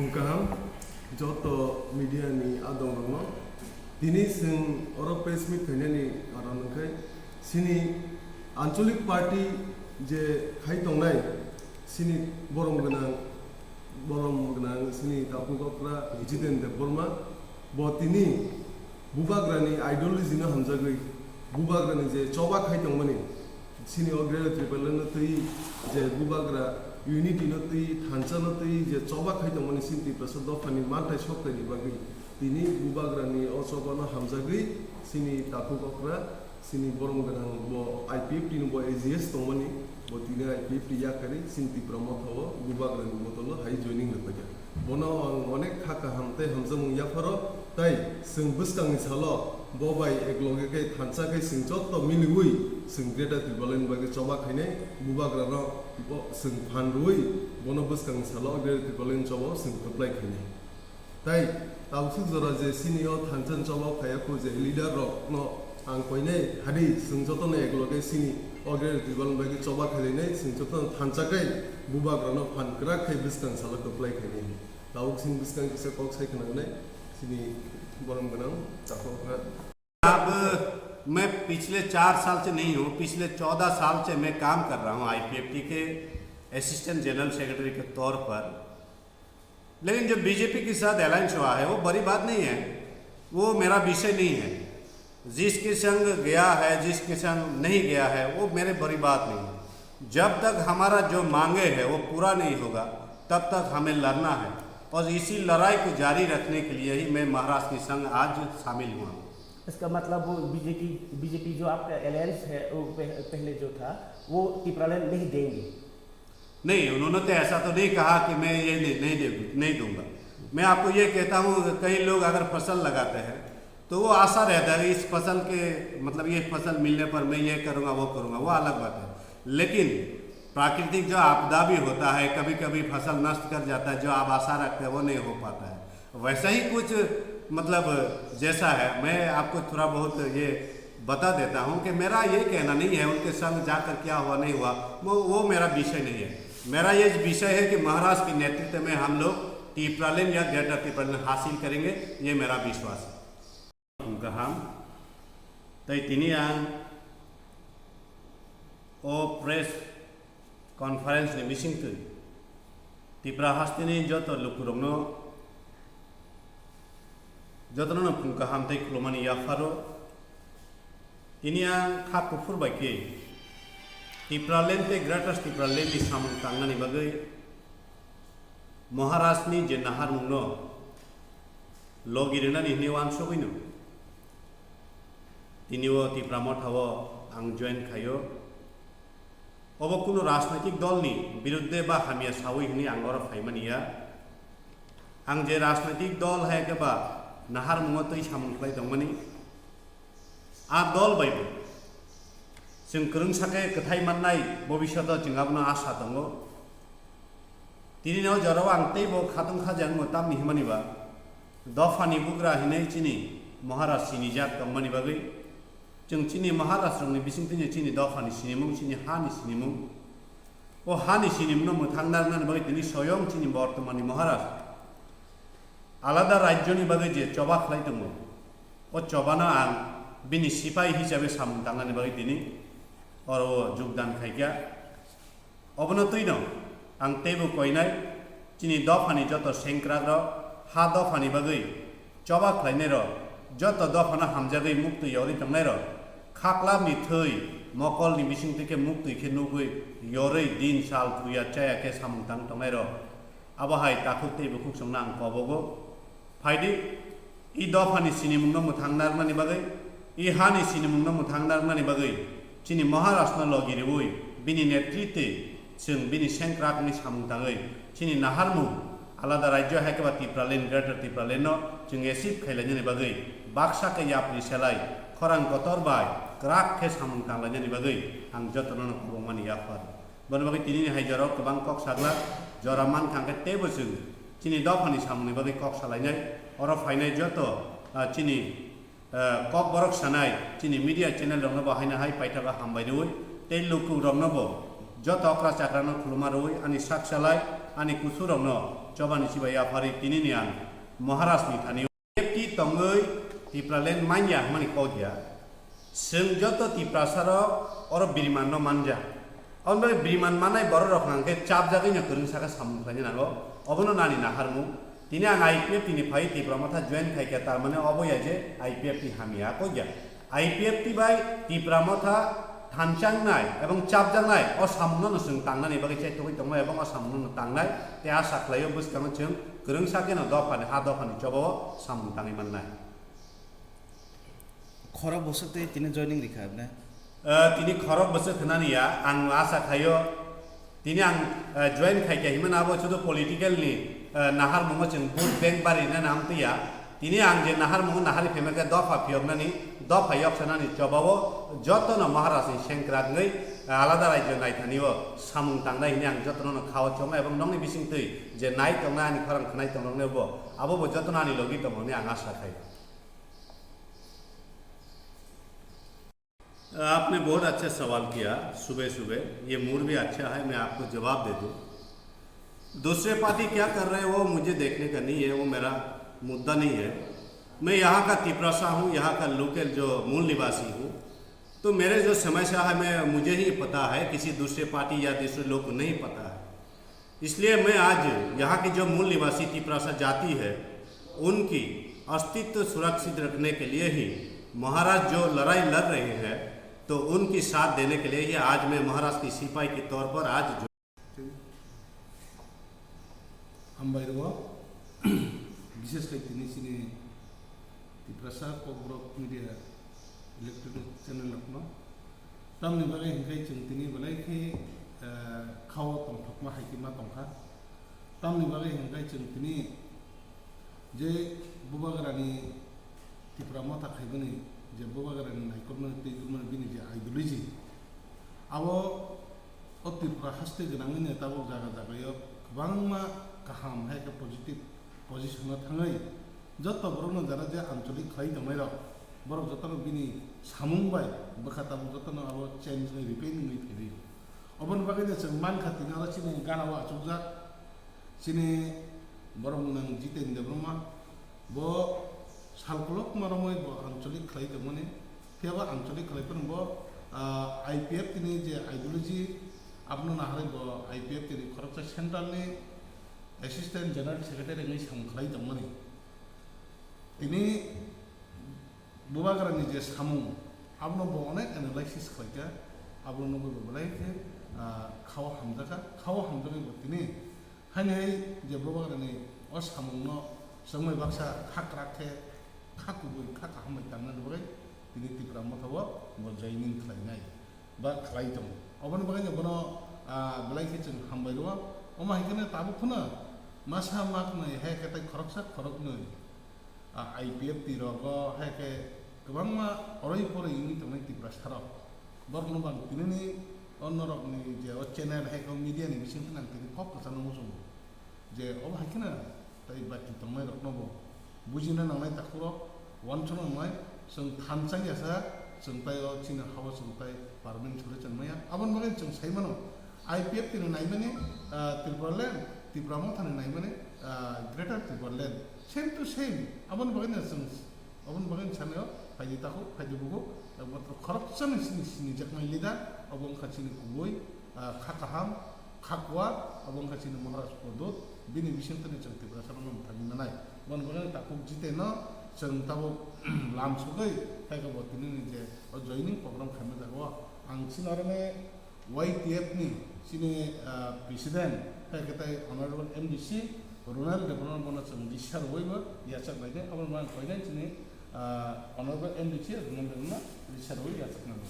Fungkaham joto media ni adong rono dini sing oro press meet khainani aron kai sini ancholik party je khai tongnai sini borom ganang sini tapukokra Jiten Debborma bo tini bubagrani ideology na hamjagoi bubagrani je choba khai tongmani sini ogre triple na tui je bubagra unity no tui thancha no tui je choba khai tongmani sinti prasad dofani mantai soktani bagi tini bubagrani o choba no hamjagoi sini tapukokra sini borom ganang bo IPFT no bo AGS tongmani bo tini IPFT yakari sinti promote ho bubagrani motolo hai joining lepaja bono onek khaka hamte hamjamung yafaro tai sing buskang salo bo bai ekloge ke thancha ke sing chot to miligui sing greta tribalen bagi choba khaine bubagra no bo sing phandui bono buskang salo greta tribalen choba sing apply khaine tai tawsu jora je sinio thanchan choba khaya ko je leader ro no ang koine hadi sing chot no ekloge sini ogre tribalen bagi choba khaine sing chot thancha ke bubagra no phan kra khai buskang salo apply khaine ताऊ सिंह बिस्कंग किसे COX है कनाने सिनी बोलम बनाऊं ताको अब मैं पिछले 4 साल से नहीं हूँ, पिछले 14 साल से मैं काम कर रहा हूँ IPFT के असिस्टेंट जनरल सेक्रेटरी के तौर पर। लेकिन जो बीजेपी के साथ अलायंस हुआ है वो बड़ी बात नहीं है, वो मेरा विषय नहीं है। जिसके संग गया है जिसके संग नहीं गया है वो मेरे बड़ी बात नहीं है। जब तक हमारा जो मांगे है वो पूरा नहीं होगा तब तक हमें लड़ना है और इसी लड़ाई को जारी रखने के लिए ही मैं महाराष्ट्र के संग आज शामिल हुआ। इसका मतलब वो बीजेपी जो आपका अलायंस है वो पहले जो था वो टिप्रालन नहीं देंगे? नहीं, उन्होंने तो ऐसा तो नहीं कहा कि मैं ये नहीं दूंगा। मैं आपको ये कहता हूँ कई लोग अगर फसल लगाते हैं तो वो आशा रहता है इस फसल के मतलब ये फसल मिलने पर मैं ये करूँगा वो करूँगा, वो अलग बात है। लेकिन प्राकृतिक जो आपदा भी होता है, कभी कभी फसल नष्ट कर जाता है, जो आप आशा रखते हैं वो नहीं हो पाता है। वैसा ही कुछ मतलब जैसा है, मैं आपको थोड़ा बहुत ये बता देता हूँ कि मेरा ये कहना नहीं है उनके संग जाकर क्या हुआ नहीं हुआ, वो मेरा विषय नहीं है। मेरा ये विषय है कि महाराष्ट्र के नेतृत्व में हम लोग टिप्रालेन या ग्रेटर टिप्रालेन हासिल करेंगे, ये मेरा विश्वास है। हम ओ प्रेस कॉन्फ्रेंस ने मिसिंग थी तिप्रा हास्तिनी जो तो लुकुरंगनो जो तो ना फुंका हम ते क्लोमानी याफारो इनिया खाप कुफुर बाकी तिप्रालेन ते ग्रेटर्स तिप्रालेन नि सामन तांगनी बगै महाराष्ट्र नि जे नाहार मुनो लोगिरेना नि निवान सोगिनो तिनिवो तिप्रा मठावो आं जॉइन खायो अब कोनो राजनैतिक दलनि बिरुद्धे बा हामिया सावै हनि आं अर फाइमानिया आं जे राजनैतिक दल है के बा नाहार मुङा तै सामनख्लाय दंमोनि आ दल बायबो जों खोरोंसाखे खोथाय माननाय भबिष्यत जोंहाबो आशा दङ दिनैनाव जराव आं तैबो खादों खाजां मोताम निहमानिबा दफानि बुग्रा हिनै चिनि महाराष्ट्र नि जात दंमोनि बागै जों चिनि महाराष्ट्र नि बिसिंथिनि चिनि दफानि सिनिमुं चिनि हानि सिनिमुं ओ हानि सिनिमुं मोथांनारनानै बागै दिनै स्वयं चिनि बर्तमाननि महाराष्ट्र आलादा राज्यनि बागै जे चबा खालायदोंमोन ओ चबाना आं बिनि सिपाही हिसाबै सामन थांनानै बागै दिनै और योगदान खायगा अबनतै दं आं तेबो कयनाय चिनि दफानि जत सेंक्राग्र हा दफानि बागै चबा खालायनाय र जत दफाना हामजागै मुक्त यरि थांनाय र खाक्लाबनि थै मकलनि बिसिंथिके मुक्त इखे नुगै यरै दिन साल थुया चायाके सामंतां थांनाय र आबाहाय ताखुतेबो खुक्संना आं कबगो फायदि इ दफानि सिनिमुंनो मोथांनारमानि बागै इ हानि सिनिमुंनो मोथांनारमानि बागै चिनि महाराष्ट्र लगिरिवै बिनि नेतृत्वे जों बिनि सेंक्राकनि सामंताङै चिनि नाहारमु आलादा राज्य हायकेबा तिप्रालेन ग्रेटर तिप्रालेन जों एसिप खायलायनायनि बागै बाक्साके यापनि सेलाय खरां कतरबाय क्राकखे सामंतांलायनायनि बागै आं जतननो खबरमानि याफार बन बागै तिनि हायजाराव गोबां कक साग्ला जरामान थांखे तेबो जों चिनि दफानि सामनि बागै कक सालायनाय अर फायनाय जत चिनि कक बरक सानाय चिनि मीडिया चैनल रंनो बाहायनो हाय पाइथागा हामबायदोवै ते लुकु रंनोबो जत अक्रा चाक्रानो खुलुमा रोय अनि साक्षालाय अनि कुसुरावनो चबानि सिबाय आफारि तिनिनि आं महाराष्ट्रनि थानायाव एपटि तंगै तिप्रालेन मान्या मानि कौदिया जों जत तिप्रासाराव अर बिरिमान मानजा ओमफ्राय बिरिमान मानाय बर रखनांके चाप जागैनो गोरों साखा सामुफ्रानि नांगौ अबनो नानि नाहारमु तिनि आं आईपीएफ तिनि फाइ तिप्रामाथा जॉइन खायके तारमाने अबया जे आईपीएफ ति हामिया कौदिया आईपीएफ ति बाय तिप्रामाथा थानचांनाय एवं चापजांनाय असामनो जों तांनानै बागै चाइथोबै दङ एवं असामनो तांनाय ते आसा खालायो बुसकाङो जों गोरों साकेनो दफानि हा दफानि चबाव सामु ताङै मोननाय खराब बोसोरते तिने जॉइनिंग रिखा आपने तिनी खरब बोसोर खोनानिया आं आसा खायो तिनी आं जॉइन खायके हिमन आबो छुदो पॉलिटिकल नि नाहार मंगो जों भोट बैंक बारि ना नाम तिया तिनी आं जे नाहार मंगो नाहारि फेमेके दफा फियबनानि दफा यक्षनानि चबावो जतन महाराष्ट्रनि सेंक्रागै आलादा राज्य नायथानियो सामुं तांनाय हिने आं जतन खाव चमा एवं नंनि बिसिंतै जे नाय तंना आनि खरां खनाय तंनोबो आबो जतन आनि लगी तमने आं आशा खायो। आपने बहुत अच्छा सवाल किया सुबह सुबह ये मूड भी अच्छा है मैं आपको जवाब दे दूं दूसरे पार्टी क्या कर रहे हैं वो मुझे देखने का नहीं है वो मेरा मुद्दा नहीं है मैं यहाँ का तिपरासा हूँ यहाँ का लोकल जो मूल निवासी हूँ तो मेरे जो समस्या है मैं मुझे ही पता है किसी दूसरे पार्टी या दूसरे लोग को नहीं पता है इसलिए मैं आज यहाँ की जो मूल निवासी तिपरासा जाति है उनकी अस्तित्व सुरक्षित रखने के लिए ही महाराज जो लड़ाई लड़ रहे हैं तो उनकी साथ देने के लिए ही आज मैं महाराष्ट्र की सिपाही के तौर पर आज हामबायरो विशेष तिनी सिनी Tiprasa कब्रक media electronic channel Lucknow तमनि बागै हिंगाय जों तिनी बलायखि खाव तंथकमा हायकिमा तंखा तमनि बागै हिंगाय जों तिनी जे बुबागरानि तिप्रामा थाखायबोनि जे बुबागरानि नायकरनो दैगुरनो बिनि जे आइडियोलॉजी आबो अतिप्रा हास्ते गोनाङैनो दाबो जागा जागायाव गोबांमा गाहाम हायके पजिटिव पजिशनाव थाङै जत बरनो जारा जे आंचलिक खाय दमायरो बरक जतनो बिनि सामुंबाय बखाताबो जतनो आबो चेंज नै रिपेयरिं नै फेरि अबन बागैनो जों मान खातिना आरो सिनि गानावा आचुजा सिनि बरं नang जितेन्द्र ब्रह्मा बो सालकलक मारमै बो आंचलिक खाय दमने थेबा आंचलिक खायफोर बो आईपीएफ तिनि जे आइडियोलॉजी आपनो नाहारे बो आईपीएफ तिनि खरचा सेंट्रलनि असिस्टेंट जनरल सेक्रेटारि नै सामखाय दमने तिनि बुबागरानि जे सामु आपनो बो अनेक एनालाइसिस खायका आपनो बो बलायके खाव हामजागा बो तिनि हायनै जे बुबागरानि अ सामुनो जोंमै बाक्सा खाक्राखे खाकुबै खाका हामबाय थांनो दबाय तिनि तिप्रा मथावो बो जॉइनिंग खालायनाय बा खालाय दं अबन बागैनो बनो बलायके जों हामबायरो अमा हिकने ताबो खुना मासा माकनै हेके खरकसा खरकनै आईपीएफ तिरगो हेके गोबांमा अरै परै इनि तंनाय तिप्रा साराव बरनो बां तिनि अन्नरकनि जे चैनल हेके मीडियानि बिसिं तनां तिनि खप कसानो मोसो जे अब हायकिना ताई बाति तंनाय रखनबो बुजिनो नांनाय ताखुरो वानचनो नाय जों थानसां यासा जों तायो चिनो हावा जों ताय पार्मेन्ट छले चनमाया आबन बागै जों साइमानो आईपीएफ तिनो नायमाने त्रिपुरालेण्ड तिप्रामो थाने नायमाने ग्रेटर त्रिपुरालेण्ड सेम टू सेम आबन बागैनो जों आबन बागैनो सानो फायदि ताखु फायदि बुगु मात्र करप्शन सिनि जखनाय लिदा अबं खाचिनि कुबोय खाकाहाम खाकवा अबं खाचिनि महाराज पदोत बिनि बिसिंतनि जों तिप्रा सारनो थागिनाय बन बन ताकु जितेनो जों ताबो लाम सगै ताइको बतिनि जे जॉइनिंग प्रोग्राम खामनो जागो आं सिनारने वाईटीएफ नि सिनि प्रेसिडेंट ताइको ताइ ऑनरेबल एमडीसी रुरल डेवलपमेंट बन जों दिसार वयबो याचक बायदे अबन मान फाइनान सिनि ऑनरेबल एमडीसी रुरल डेवलपमेंट दिसार वय याचक नांगौ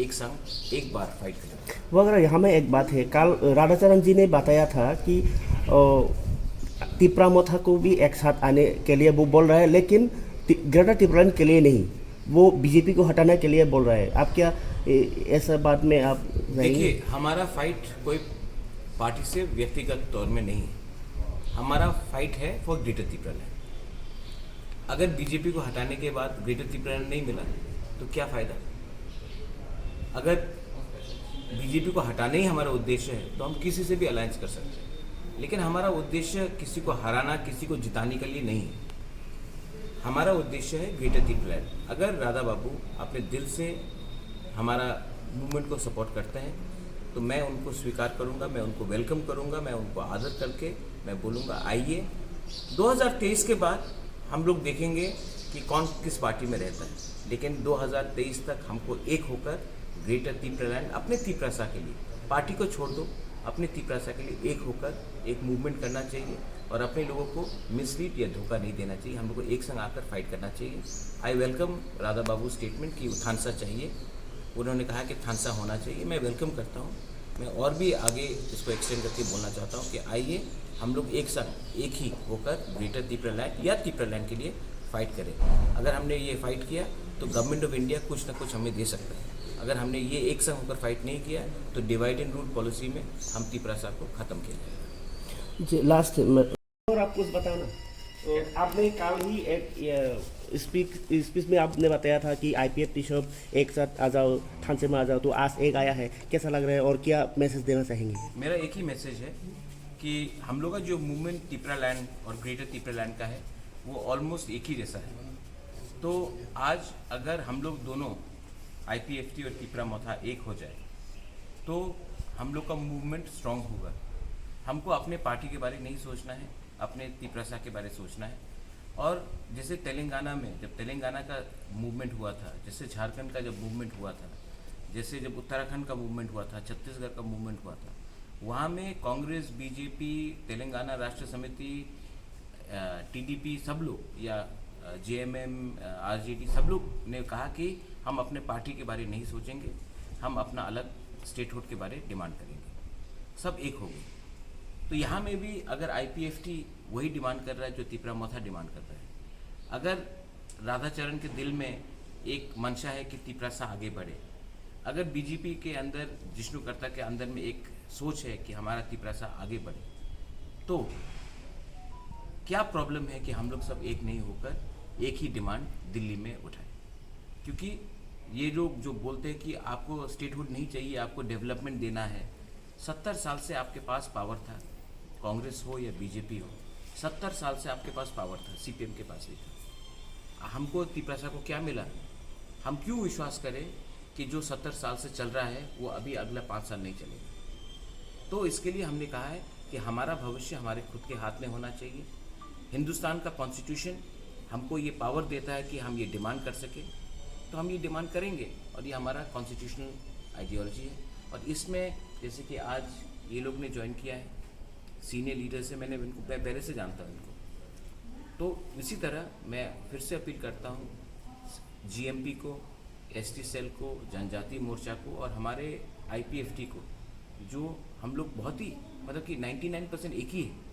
एक संग एक बार फाइट करेंगे। वगैरह यहाँ में एक बात है, कल राधाचरण जी ने बताया था कि तिप्रामोथा को भी एक साथ आने के लिए वो बोल रहा है, लेकिन ग्रेटर तिप्रालैंड के लिए नहीं, वो बीजेपी को हटाने के लिए बोल रहा है। आप क्या ऐसा बात में आप देखिए, हमारा फाइट कोई पार्टी से व्यक्तिगत तौर में नहीं, हमारा फाइट है फॉर ग्रेटर त्रिपुरा। अगर बीजेपी को हटाने के बाद ग्रेटर त्रिपुरा नहीं मिला तो क्या फ़ायदा? अगर बीजेपी को हटाना ही हमारा उद्देश्य है तो हम किसी से भी अलायंस कर सकते हैं, लेकिन हमारा उद्देश्य किसी को हराना, किसी को जिताने के लिए नहीं है। हमारा उद्देश्य है ग्रेटर त्रिपुरा। अगर राधा बाबू अपने दिल से हमारा मूवमेंट को सपोर्ट करते हैं तो मैं उनको स्वीकार करूंगा, मैं उनको वेलकम करूंगा, मैं उनको आदर करके मैं बोलूँगा आइए। 2023 के बाद हम लोग देखेंगे कि कौन किस पार्टी में रहता है, लेकिन 2023 तक हमको एक होकर ग्रेटर त्रिपुरा अपने त्रिपुरा के लिए, पार्टी को छोड़ दो, अपने त्रिपुरा के लिए एक होकर एक मूवमेंट करना चाहिए और अपने लोगों को मिसलीड या धोखा नहीं देना चाहिए। हम लोग को एक संग आकर फाइट करना चाहिए। I welcome Radha Babu statement कि थानसा चाहिए, उन्होंने कहा कि थानसा होना चाहिए, मैं वेलकम करता हूँ। मैं और भी आगे इसको एक्सटेंड करके बोलना चाहता हूँ कि आइए हम लोग एक संग एक ही होकर ग्रेटर त्रिपुरा या त्रिपुरा के लिए फ़ाइट करें। अगर हमने ये फ़ाइट किया तो गवर्नमेंट ऑफ इंडिया कुछ ना कुछ हमें दे सकता है। अगर हमने ये एक संग होकर फाइट नहीं किया तो डिवाइड एंड रूल पॉलिसी में हम त्रिपुरा को ख़त्म किया जाएगा। जी लास्ट और आप कुछ बताओ ना। तो आपने कल ही एक स्पीच में आपने बताया था कि IPF टी शॉप एक साथ आ जाओ, थानसे में आ जाओ, तो आज एक आया है, कैसा लग रहा है और क्या मैसेज देना चाहेंगे? मेरा एक ही मैसेज है कि हम लोग का जो मूवमेंट त्रिपुरा लैंड और ग्रेटर त्रिपुरा लैंड का है वो ऑलमोस्ट एक ही जैसा है। तो आज अगर हम लोग दोनों IPFT और त्रिपुरा मोथा एक हो जाए तो हम लोग का मूवमेंट स्ट्रांग होगा। हमको अपने पार्टी के बारे में नहीं सोचना है, अपने त्रिपुरा के बारे में सोचना है। और जैसे तेलंगाना में जब तेलंगाना का मूवमेंट हुआ था, जैसे झारखंड का जब मूवमेंट हुआ था, जैसे जब उत्तराखंड का मूवमेंट हुआ था, छत्तीसगढ़ का मूवमेंट हुआ था, वहाँ में कांग्रेस, बीजेपी, तेलंगाना राष्ट्र समिति, TDP सब लोग या JMM, RJD सब लोग ने कहा कि हम अपने पार्टी के बारे में नहीं सोचेंगे, हम अपना अलग स्टेटहुड के बारे में डिमांड करेंगे। सब एक हो गए। तो यहाँ में भी अगर IPFT वही डिमांड कर रहा है जो त्रिपुरा मोथा डिमांड कर रहा है, अगर राधाचरण के दिल में एक मंशा है कि त्रिपुरा आगे बढ़े, अगर बीजेपी के अंदर, जिष्णुकर्ता के अंदर में एक सोच है कि हमारा त्रिपुरा आगे बढ़े, तो क्या प्रॉब्लम है कि हम लोग सब एक नहीं होकर एक ही डिमांड दिल्ली में उठाएं? क्योंकि ये लोग जो बोलते हैं कि आपको स्टेटहुड नहीं चाहिए, आपको डेवलपमेंट देना है, 70 साल से आपके पास पावर था, कांग्रेस हो या बीजेपी हो, 70 साल से आपके पास पावर था, CPM के पास भी था। हमको त्रिपुरा को क्या मिला? हम क्यों विश्वास करें कि जो 70 साल से चल रहा है वो अभी अगला 5 साल नहीं चलेगा? तो इसके लिए हमने कहा है कि हमारा भविष्य हमारे खुद के हाथ में होना चाहिए। हिंदुस्तान का कॉन्स्टिट्यूशन हमको ये पावर देता है कि हम ये डिमांड कर सकें, तो हम ये डिमांड करेंगे और ये हमारा कॉन्स्टिट्यूशनल आइडियोलॉजी है। और इसमें जैसे कि आज ये लोग ने ज्वाइन किया है, सीनियर लीडर से मैंने इनको पहले से जानता हूँ इनको, तो इसी तरह मैं फिर से अपील करता हूँ GMP को, ST सेल को, जनजाति मोर्चा को और हमारे IPFT को, जो हम लोग बहुत ही मतलब कि 99% एक ही है,